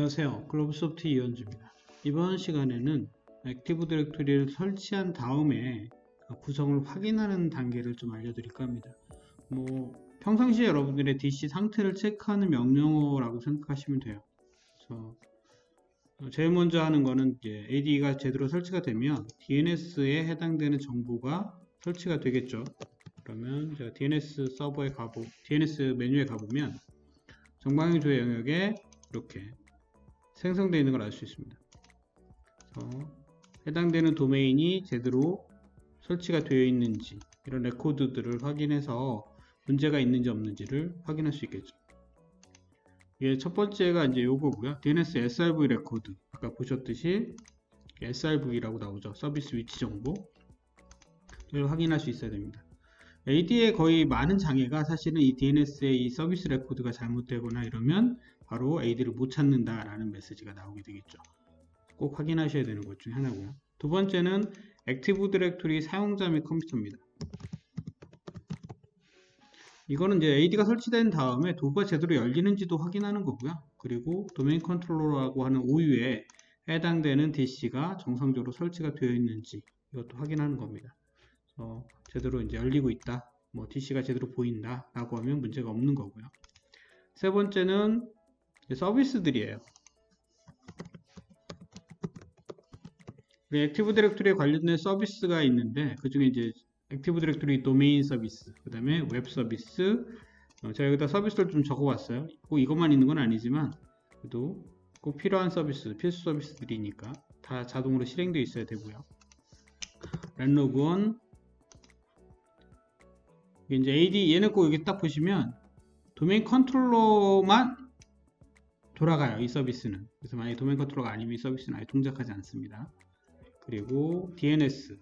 안녕하세요. 글로벌소프트 이현주입니다. 이번 시간에는 액티브 디렉토리를 설치한 다음에 구성을 확인하는 단계를 좀 알려드릴까 합니다. 평상시에 여러분들의 DC 상태를 체크하는 명령어라고 생각하시면 돼요. 그래서 제일 먼저 하는 거는 이제 AD가 제대로 설치가 되면 DNS에 해당되는 정보가 설치가 되겠죠. 그러면 제가 DNS 서버에 DNS 메뉴에 가보면 정방향 조회 영역에 이렇게 생성되어 있는 걸 알 수 있습니다. 해당되는 도메인이 제대로 설치가 되어 있는지 이런 레코드들을 확인해서 문제가 있는지 없는지를 확인할 수 있겠죠. 이게 첫 번째가 이제 요거고요. DNS SRV 레코드. 아까 보셨듯이 SRV라고 나오죠. 서비스 위치 정보를 확인할 수 있어야 됩니다. AD의 거의 많은 장애가 사실은 이 DNS의 이 서비스 레코드가 잘못되거나 이러면 바로 AD를 못 찾는다라는 메시지가 나오게 되겠죠. 꼭 확인하셔야 되는 것 중에 하나고요. 두 번째는 액티브 디렉토리 사용자 및 컴퓨터입니다. 이거는 이제 AD가 설치된 다음에 도구가 제대로 열리는지도 확인하는 거고요. 그리고 도메인 컨트롤러라고 하는 OU에 해당되는 DC가 정상적으로 설치가 되어 있는지 이것도 확인하는 겁니다. 제대로 이제 열리고 있다, DC가 제대로 보인다 라고 하면 문제가 없는 거고요. 세 번째는 서비스들이에요. 액티브 디렉토리에 관련된 서비스가 있는데 그 중에 이제 액티브 디렉토리 도메인 서비스, 그 다음에 웹 서비스, 제가 여기다 서비스를 좀 적어봤어요. 꼭 이것만 있는 건 아니지만 그래도 꼭 필요한 서비스, 필수 서비스들이니까 다 자동으로 실행되어 있어야 되고요. 랜로그원, 이제 AD 얘는 꼭 여기 딱 보시면 도메인 컨트롤러만 돌아가요. 이 서비스는. 그래서 만약에 도메인 컨트롤러가 아니면 이 서비스는 아예 동작하지 않습니다. 그리고 DNS,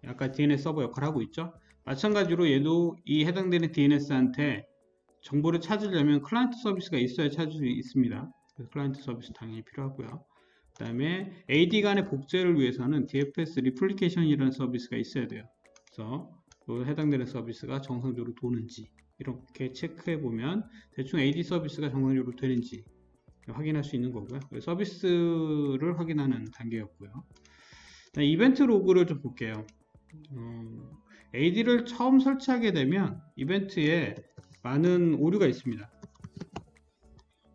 아까 DNS 서버 역할을 하고 있죠. 마찬가지로 얘도 이 해당되는 DNS한테 정보를 찾으려면 클라이언트 서비스가 있어야 찾을 수 있습니다. 그래서 클라이언트 서비스 당연히 필요하고요. 그 다음에 AD 간의 복제를 위해서는 DFS 리플리케이션이라는 서비스가 있어야 돼요. 그래서 해당되는 서비스가 정상적으로 도는지 이렇게 체크해 보면 대충 AD 서비스가 정상적으로 되는지 확인할 수 있는 거고요. 서비스를 확인하는 단계였고요. 이벤트 로그를 좀 볼게요. AD를 처음 설치하게 되면 이벤트에 많은 오류가 있습니다.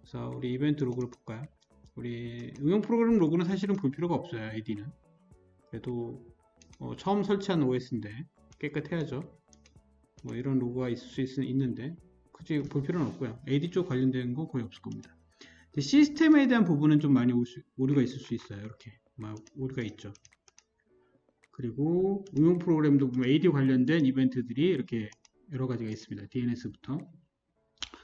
그래서 우리 이벤트 로그를 볼까요? 우리 응용 프로그램 로그는 사실은 볼 필요가 없어요. AD는 그래도 처음 설치한 OS인데 깨끗해야죠. 이런 로고가 있을 수 있는데 굳이 볼 필요는 없고요. AD 쪽 관련된 건 거의 없을 겁니다. 시스템에 대한 부분은 좀 많이 오류가 있을 수 있어요. 이렇게 오류가 있죠. 그리고 응용 프로그램도 보면 AD 관련된 이벤트들이 이렇게 여러 가지가 있습니다. DNS부터.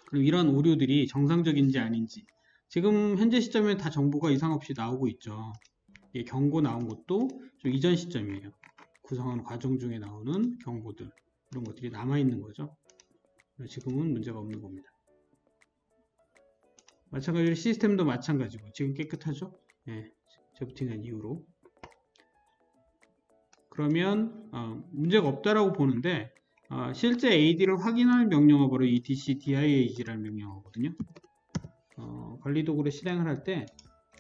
그리고 이런 오류들이 정상적인지 아닌지 지금 현재 시점에 다 정보가 이상 없이 나오고 있죠. 경고 나온 것도 좀 이전 시점이에요. 구성하는 과정 중에 나오는 경고들, 이런 것들이 남아있는 거죠. 지금은 문제가 없는 겁니다. 마찬가지로 시스템도 마찬가지고 지금 깨끗하죠? 재부팅한 이후로. 그러면 문제가 없다라고 보는데 실제 AD를 확인할 명령어 바로 이 DCDIAG라는 명령어거든요. 관리 도구를 실행을 할 때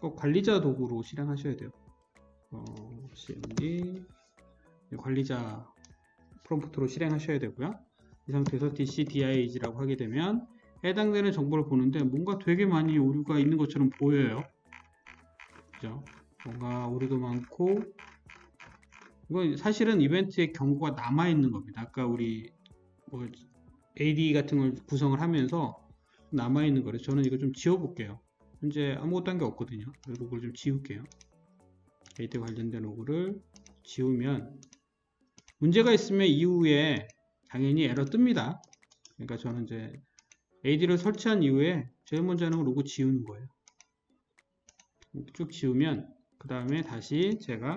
꼭 관리자 도구로 실행하셔야 돼요. cmd 관리자 프롬프트로 실행하셔야 되고요. 이 상태에서 DCDIAG라고 하게 되면 해당되는 정보를 보는데 뭔가 되게 많이 오류가 있는 것처럼 보여요. 그죠? 뭔가 오류도 많고, 이거 사실은 이벤트에 경고가 남아있는 겁니다. 아까 우리 AD 같은 걸 구성을 하면서 남아있는 거래요. 저는 이거 좀 지워볼게요. 현재 아무것도 한 게 없거든요. 로그를 좀 지울게요. AD 관련된 로그를 지우면 문제가 있으면 이후에 당연히 에러 뜹니다. 그러니까 저는 이제 AD를 설치한 이후에 제일 먼저 하는 건 로그 지우는 거예요. 쭉 지우면 그 다음에 다시 제가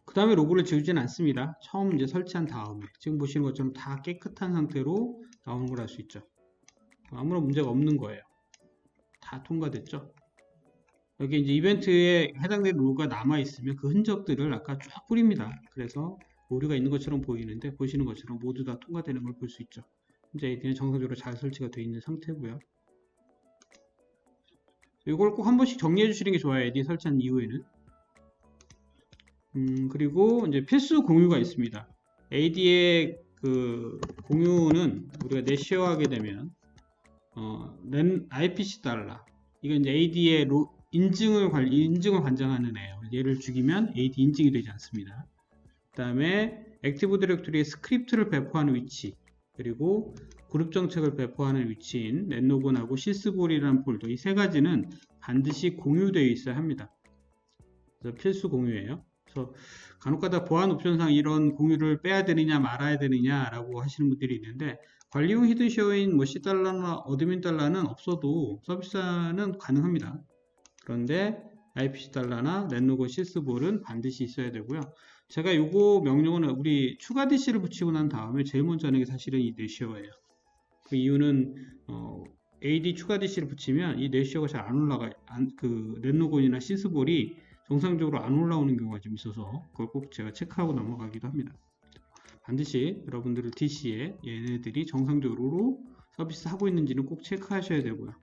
그 다음에 로그를 지우진 않습니다. 처음 이제 설치한 다음에 지금 보시는 것처럼 다 깨끗한 상태로 나오는 걸 알 수 있죠. 아무런 문제가 없는 거예요. 다 통과됐죠. 여기 이제 이벤트에 해당되는 로그가 남아있으면 그 흔적들을 아까 쫙 뿌립니다. 그래서 오류가 있는 것처럼 보이는데 보시는 것처럼 모두 다 통과되는 걸 볼 수 있죠. 현재 AD는 정상적으로 잘 설치가 되어 있는 상태고요. 이걸 꼭 한 번씩 정리해 주시는 게 좋아요. AD 설치한 이후에는. 그리고 이제 필수 공유가 있습니다. AD의 그 공유는 우리가 넷쉐어하게 되면 IPC 달러 이건 이제 AD의 인증을 관장하는 애예요. 얘를 죽이면 AD 인증이 되지 않습니다. 그 다음에 액티브 디렉토리의 스크립트를 배포하는 위치, 그리고 그룹 정책을 배포하는 위치인 넷로건하고 시스볼이라는 폴더, 이 세 가지는 반드시 공유되어 있어야 합니다. 그래서 필수 공유예요. 그래서 간혹가다 보안 옵션상 이런 공유를 빼야 되느냐 말아야 되느냐라고 하시는 분들이 있는데, 관리용 히든쉐어인 뭐 C달러나 어드민 달러는 없어도 서비스는 가능합니다. 그런데 IPC 달러나 넷로건 시스볼은 반드시 있어야 되고요. 제가 요거 명령어는 우리 추가 DC를 붙이고 난 다음에 제일 먼저 하는 게 사실은 이 넷쉐어예요. 그 이유는 AD 추가 DC를 붙이면 이 넷쉐어가 잘 안 올라가, 그 넷로건이나 시스볼이 정상적으로 안 올라오는 경우가 좀 있어서 그걸 꼭 제가 체크하고 넘어가기도 합니다. 반드시 여러분들의 DC에 얘네들이 정상적으로 서비스 하고 있는지는 꼭 체크하셔야 되고요.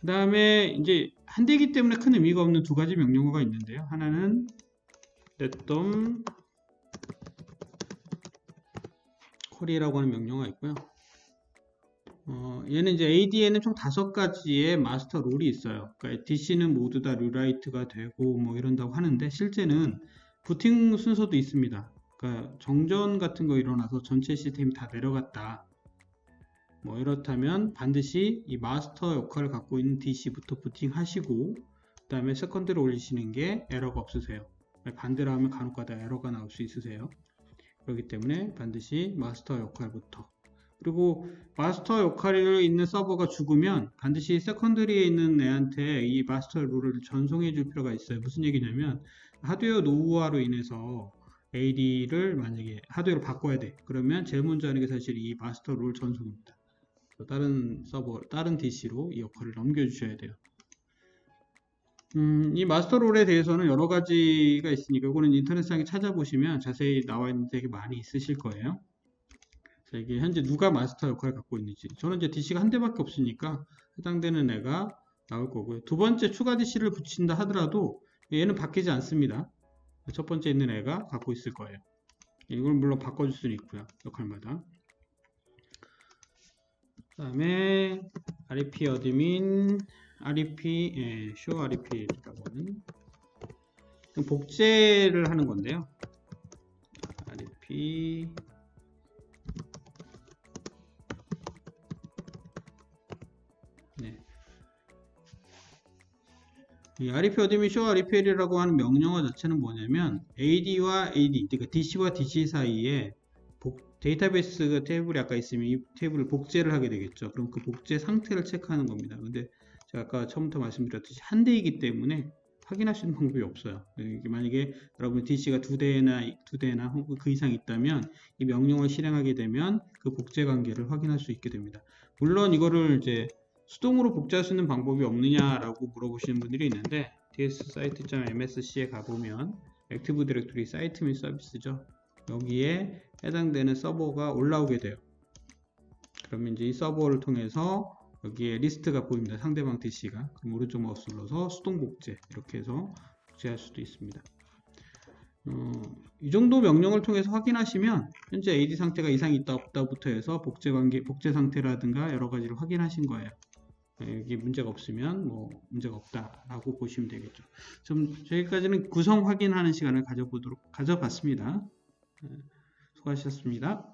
그 다음에 이제 한 대이기 때문에 큰 의미가 없는 두 가지 명령어가 있는데요. 하나는 netdom call이라고 하는 명령어가 있고요. 얘는 이제 AD에는 총 5가지의 마스터 롤이 있어요. 그러니까 DC는 모두 다 류라이트가 되고 뭐 이런다고 하는데, 실제는 부팅 순서도 있습니다. 그러니까 정전 같은 거 일어나서 전체 시스템이 다 내려갔다, 뭐 이렇다면 반드시 이 마스터 역할을 갖고 있는 DC부터 부팅 하시고 그 다음에 세컨드를 올리시는 게 에러가 없으세요. 반대로 하면 간혹가다 에러가 나올 수 있으세요. 그렇기 때문에 반드시 마스터 역할부터, 그리고 마스터 역할에 있는 서버가 죽으면 반드시 세컨드리에 있는 애한테 이 마스터 룰을 전송해 줄 필요가 있어요. 무슨 얘기냐면, 하드웨어 노후화로 인해서 AD를 만약에 하드웨어로 바꿔야 돼, 그러면 제일 먼저 하는 게 사실 이 마스터 룰 전송입니다. 다른 서버, 다른 DC로 이 역할을 넘겨주셔야 돼요. 이 마스터 롤에 대해서는 여러 가지가 있으니까 이거는 인터넷상에 찾아보시면 자세히 나와 있는 되게 많이 있으실 거예요. 자, 이게 현재 누가 마스터 역할을 갖고 있는지, 저는 이제 DC가 한 대밖에 없으니까 해당되는 애가 나올 거고요. 두 번째 추가 DC를 붙인다 하더라도 얘는 바뀌지 않습니다. 첫 번째 있는 애가 갖고 있을 거예요. 이걸 물론 바꿔줄 수는 있고요, 역할마다. 그 다음에 REP 어드민, REP, show REP라고 하는 복제를 하는 건데요. REP 이 REP 어드민 show REPL이라고 하는 명령어 자체는 뭐냐면, AD와 AD, 그러니까 DC와 DC 사이에 데이터베이스 테이블이 아까 있으면 이 테이블을 복제를 하게 되겠죠. 그럼 그 복제 상태를 체크하는 겁니다. 근데 제가 아까 처음부터 말씀드렸듯이 한 대이기 때문에 확인할 수 있는 방법이 없어요. 만약에 여러분 DC가 두 대나 혹은 그 이상 있다면 이 명령을 실행하게 되면 그 복제 관계를 확인할 수 있게 됩니다. 물론 이거를 이제 수동으로 복제할 수 있는 방법이 없느냐라고 물어보시는 분들이 있는데, dssite.msc에 가보면 액티브 디렉토리 사이트 및 서비스죠. 여기에 해당되는 서버가 올라오게 돼요. 그러면 이제 이 서버를 통해서 여기에 리스트가 보입니다. 상대방 DC가. 그럼 오른쪽 마우스 눌러서 수동 복제, 이렇게 해서 복제할 수도 있습니다. 이 정도 명령을 통해서 확인하시면 현재 AD 상태가 이상이 있다 없다부터 해서 복제 관계, 복제 상태라든가 여러 가지를 확인하신 거예요. 여기 문제가 없으면 뭐 문제가 없다라고 보시면 되겠죠. 좀 저희까지는 구성 확인하는 시간을 가져봤습니다. 수고하셨습니다.